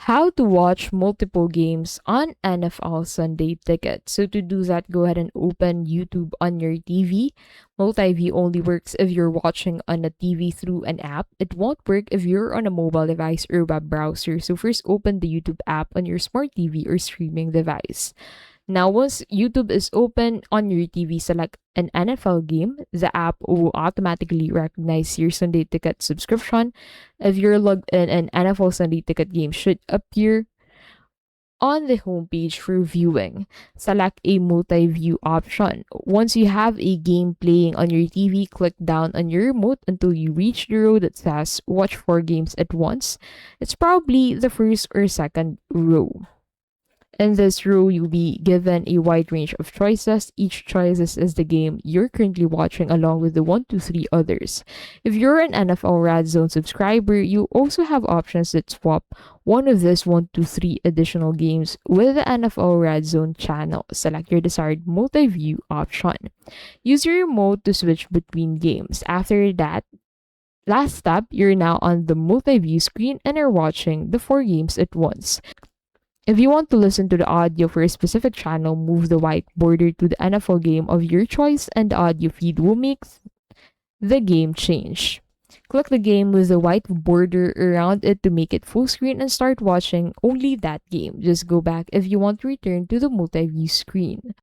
How to watch multiple games on NFL Sunday Ticket. So to do that, go ahead and open YouTube on your TV. Multiview only works if you're watching on a TV through an app. It won't work if you're on a mobile device or web browser. So first open the YouTube app on your smart TV or streaming device. Now, once YouTube is open on your TV, select an NFL game. The app will automatically recognize your Sunday Ticket subscription. If you're logged in, an NFL Sunday Ticket game should appear on the homepage for viewing. Select a multi-view option. Once you have a game playing on your TV, click down on your remote until you reach the row that says watch 4 games at once. It's probably the first or second row. In this row, you'll be given a wide range of choices. Each choice is the game you're currently watching along with the 1 to 3 others. If you're an NFL Red Zone subscriber, you also have options that swap one of these 1 to 3 additional games with the NFL Red Zone channel. Select your desired multi-view option. Use your remote to switch between games. After that, last step, you're now on the multi-view screen and are watching the 4 games at once. If you want to listen to the audio for a specific channel, move the white border to the NFL game of your choice and the audio feed will make the game change. Click the game with the white border around it to make it full screen and start watching only that game. Just go back if you want to return to the multi-view screen.